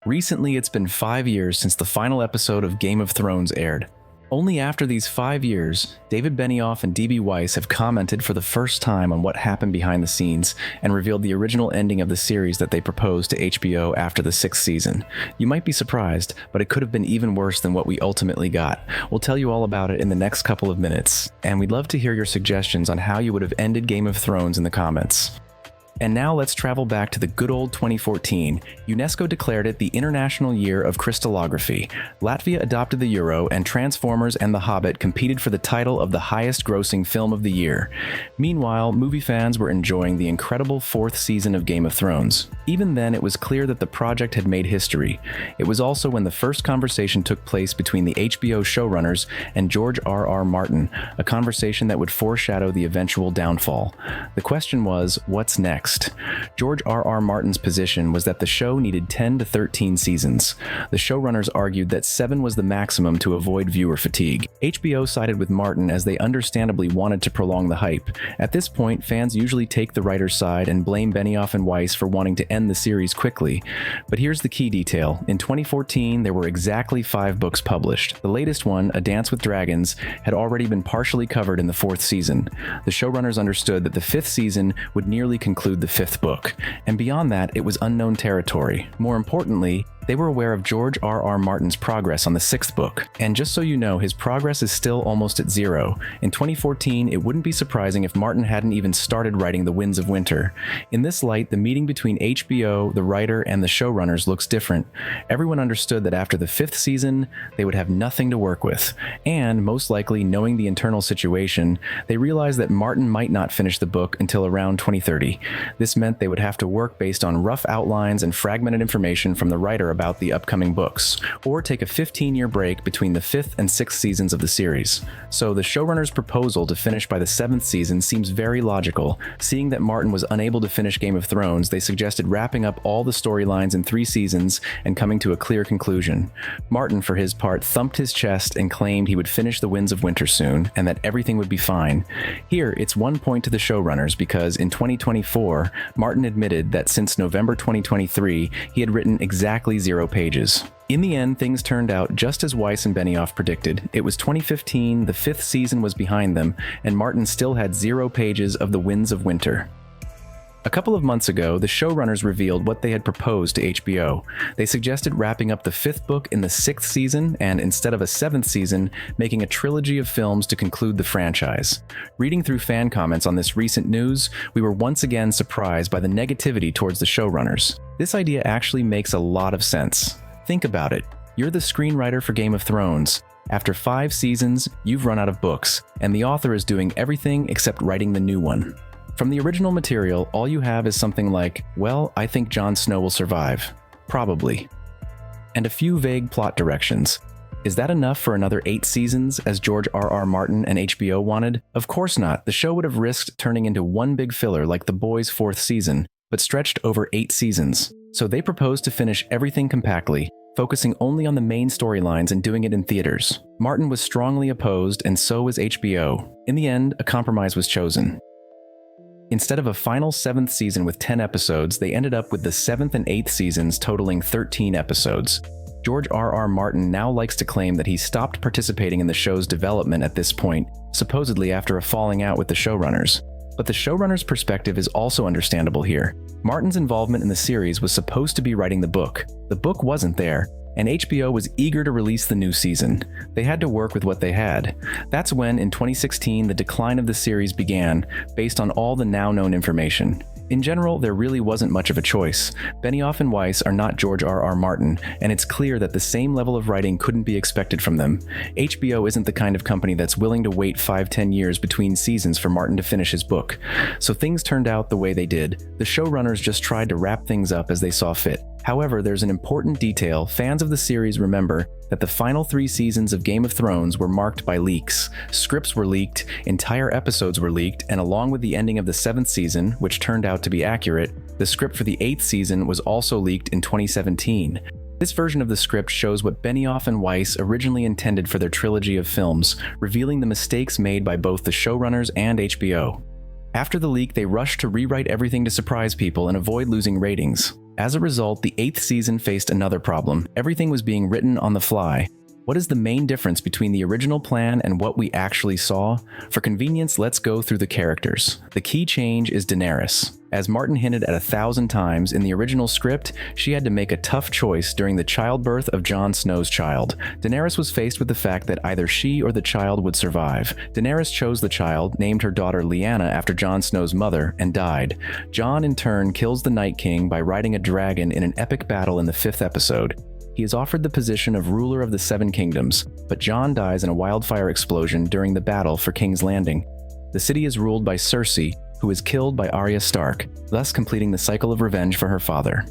Recently, it's been 5 years since the final episode of Game of Thrones aired. Only after these 5 years, David Benioff and D.B. Weiss have commented for the first time on what happened behind the scenes and revealed the original ending of the series that they proposed to HBO after the 6th season. You might be surprised, but it could have been even worse than what we ultimately got. We'll tell you all about it in the next couple of minutes, and we'd love to hear your suggestions on how you would have ended Game of Thrones in the comments. And now let's travel back to the good old 2014. UNESCO declared it the International Year of Crystallography. Latvia adopted the euro, and Transformers and The Hobbit competed for the title of the highest-grossing film of the year. Meanwhile, movie fans were enjoying the incredible 4th season of Game of Thrones. Even then, it was clear that the project had made history. It was also when the first conversation took place between the HBO showrunners and George R.R. Martin, a conversation that would foreshadow the eventual downfall. The question was, what's next? George R.R. Martin's position was that the show needed 10 to 13 seasons. The showrunners argued that 7 was the maximum to avoid viewer fatigue. HBO sided with Martin as they understandably wanted to prolong the hype. At this point, fans usually take the writer's side and blame Benioff and Weiss for wanting to end the series quickly. But here's the key detail. In 2014, there were exactly 5 books published. The latest one, A Dance with Dragons, had already been partially covered in the 4th season. The showrunners understood that the 5th season would nearly conclude the 5th book, and beyond that, it was unknown territory. More importantly, they were aware of George R.R. Martin's progress on the 6th book, and just so you know, his progress is still almost at 0. In 2014, it wouldn't be surprising if Martin hadn't even started writing The Winds of Winter. In this light, the meeting between HBO, the writer, and the showrunners looks different. Everyone understood that after the 5th season, they would have nothing to work with, and, most likely knowing the internal situation, they realized that Martin might not finish the book until around 2030. This meant they would have to work based on rough outlines and fragmented information from the writer about the upcoming books, or take a 15-year break between the 5th and 6th seasons of the series. So the showrunner's proposal to finish by the 7th season seems very logical. Seeing that Martin was unable to finish Game of Thrones, they suggested wrapping up all the storylines in 3 seasons and coming to a clear conclusion. Martin, for his part, thumped his chest and claimed he would finish The Winds of Winter soon, and that everything would be fine. Here, it's one point to the showrunners because in 2024, Martin admitted that since November 2023, he had written exactly 0 pages. In the end, things turned out just as Weiss and Benioff predicted. It was 2015, the 5th season was behind them, and Martin still had 0 pages of The Winds of Winter. A couple of months ago, the showrunners revealed what they had proposed to HBO. They suggested wrapping up the 5th book in the 6th season and, instead of a 7th season, making a trilogy of films to conclude the franchise. Reading through fan comments on this recent news, we were once again surprised by the negativity towards the showrunners. This idea actually makes a lot of sense. Think about it. You're the screenwriter for Game of Thrones. After 5 seasons, you've run out of books, and the author is doing everything except writing the new one. From the original material, all you have is something like, well, I think Jon Snow will survive. Probably. And a few vague plot directions. Is that enough for another 8 seasons, as George R.R. Martin and HBO wanted? Of course not. The show would have risked turning into one big filler like The Boys' 4th season, but stretched over 8 seasons. So they proposed to finish everything compactly, focusing only on the main storylines and doing it in theaters. Martin was strongly opposed, and so was HBO. In the end, a compromise was chosen. Instead of a final 7th season with 10 episodes, they ended up with the 7th and 8th seasons totaling 13 episodes. George R.R. Martin now likes to claim that he stopped participating in the show's development at this point, supposedly after a falling out with the showrunners. But the showrunner's perspective is also understandable here. Martin's involvement in the series was supposed to be writing the book. The book wasn't there, and HBO was eager to release the new season. They had to work with what they had. That's when, in 2016, the decline of the series began, based on all the now-known information. In general, there really wasn't much of a choice. Benioff and Weiss are not George R.R. Martin, and it's clear that the same level of writing couldn't be expected from them. HBO isn't the kind of company that's willing to wait 5-10 years between seasons for Martin to finish his book. So things turned out the way they did. The showrunners just tried to wrap things up as they saw fit. However, there's an important detail. Fans of the series remember that the final 3 seasons of Game of Thrones were marked by leaks. Scripts were leaked, entire episodes were leaked, and along with the ending of the 7th season, which turned out to be accurate, the script for the 8th season was also leaked in 2017. This version of the script shows what Benioff and Weiss originally intended for their trilogy of films, revealing the mistakes made by both the showrunners and HBO. After the leak, they rushed to rewrite everything to surprise people and avoid losing ratings. As a result, the 8th season faced another problem. Everything was being written on the fly. What is the main difference between the original plan and what we actually saw? For convenience, let's go through the characters. The key change is Daenerys. As Martin hinted at 1,000 times, in the original script, she had to make a tough choice during the childbirth of Jon Snow's child. Daenerys was faced with the fact that either she or the child would survive. Daenerys chose the child, named her daughter Lyanna after Jon Snow's mother, and died. Jon, in turn, kills the Night King by riding a dragon in an epic battle in the 5th episode. He is offered the position of ruler of the Seven Kingdoms, but Jon dies in a wildfire explosion during the battle for King's Landing. The city is ruled by Cersei, who is killed by Arya Stark, thus completing the cycle of revenge for her father.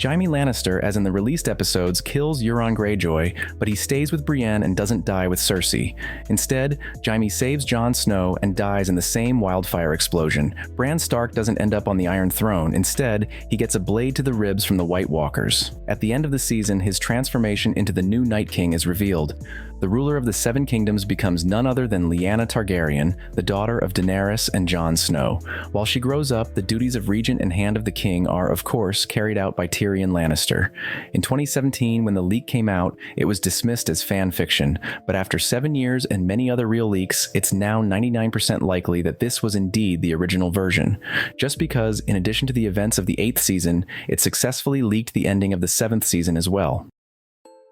Jaime Lannister, as in the released episodes, kills Euron Greyjoy, but he stays with Brienne and doesn't die with Cersei. Instead, Jaime saves Jon Snow and dies in the same wildfire explosion. Bran Stark doesn't end up on the Iron Throne. Instead, he gets a blade to the ribs from the White Walkers. At the end of the season, his transformation into the new Night King is revealed. The ruler of the Seven Kingdoms becomes none other than Lyanna Targaryen, the daughter of Daenerys and Jon Snow. While she grows up, the duties of regent and hand of the king are, of course, carried out by Tyrion Lannister. In 2017, when the leak came out, it was dismissed as fan fiction, but after 7 years and many other real leaks, it's now 99% likely that this was indeed the original version. Just because, in addition to the events of the 8th season, it successfully leaked the ending of the 7th season as well.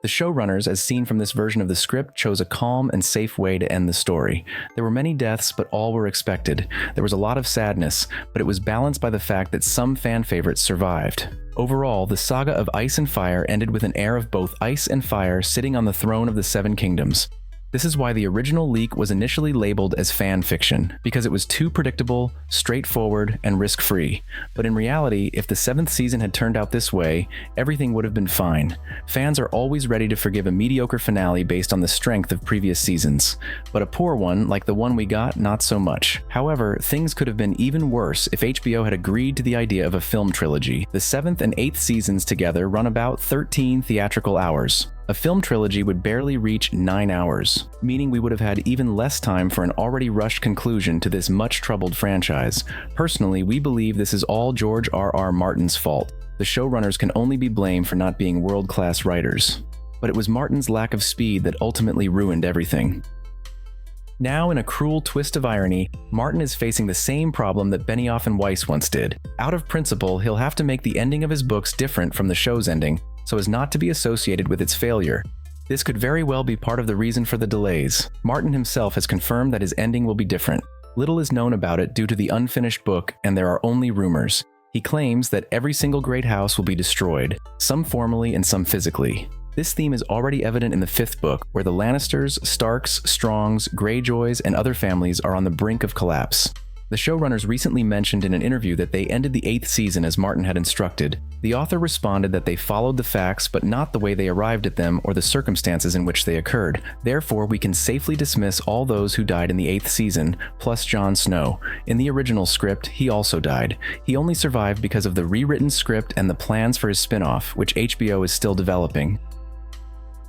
The showrunners, as seen from this version of the script, chose a calm and safe way to end the story. There were many deaths, but all were expected. There was a lot of sadness, but it was balanced by the fact that some fan favorites survived. Overall, the saga of Ice and Fire ended with an heir of both ice and fire sitting on the throne of the Seven Kingdoms. This is why the original leak was initially labeled as fan fiction, because it was too predictable, straightforward, and risk-free. But in reality, if the 7th season had turned out this way, everything would have been fine. Fans are always ready to forgive a mediocre finale based on the strength of previous seasons. But a poor one, like the one we got, not so much. However, things could have been even worse if HBO had agreed to the idea of a film trilogy. The 7th and 8th seasons together run about 13 theatrical hours. A film trilogy would barely reach 9 hours, meaning we would have had even less time for an already rushed conclusion to this much-troubled franchise. Personally, we believe this is all George R.R. Martin's fault. The showrunners can only be blamed for not being world-class writers. But it was Martin's lack of speed that ultimately ruined everything. Now, in a cruel twist of irony, Martin is facing the same problem that Benioff and Weiss once did. Out of principle, he'll have to make the ending of his books different from the show's ending, so as not to be associated with its failure. This could very well be part of the reason for the delays. Martin himself has confirmed that his ending will be different. Little is known about it due to the unfinished book, and there are only rumors. He claims that every single great house will be destroyed, some formally and some physically. This theme is already evident in the 5th book, where the Lannisters, Starks, Strongs, Greyjoys, and other families are on the brink of collapse. The showrunners recently mentioned in an interview that they ended the 8th season as Martin had instructed. The author responded that they followed the facts, but not the way they arrived at them or the circumstances in which they occurred. Therefore, we can safely dismiss all those who died in the 8th season, plus Jon Snow. In the original script, he also died. He only survived because of the rewritten script and the plans for his spin-off, which HBO is still developing.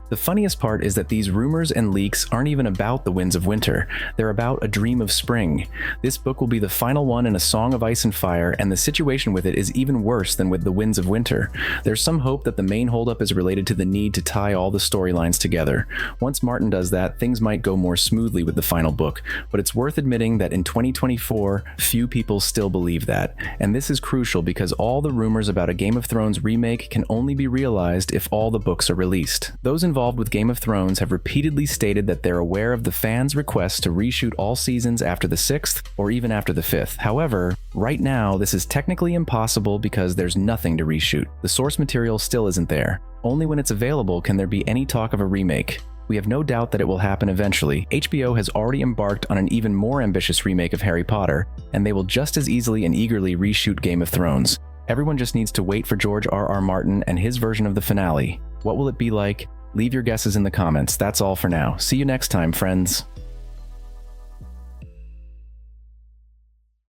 The funniest part is that these rumors and leaks aren't even about the Winds of Winter. They're about A Dream of Spring. This book will be the final one in A Song of Ice and Fire, and the situation with it is even worse than with The Winds of Winter. There's some hope that the main holdup is related to the need to tie all the storylines together. Once Martin does that, things might go more smoothly with the final book, but it's worth admitting that in 2024, few people still believe that. And this is crucial because all the rumors about a Game of Thrones remake can only be realized if all the books are released. Those involved with Game of Thrones have repeatedly stated that they're aware of the fans' requests to reshoot all seasons after the 6th or even after the 5th. However, right now, this is technically impossible because there's nothing to reshoot. The source material still isn't there. Only when it's available can there be any talk of a remake. We have no doubt that it will happen eventually. HBO has already embarked on an even more ambitious remake of Harry Potter, and they will just as easily and eagerly reshoot Game of Thrones. Everyone just needs to wait for George R.R. Martin and his version of the finale. What will it be like? Leave your guesses in the comments. That's all for now. See you next time, friends.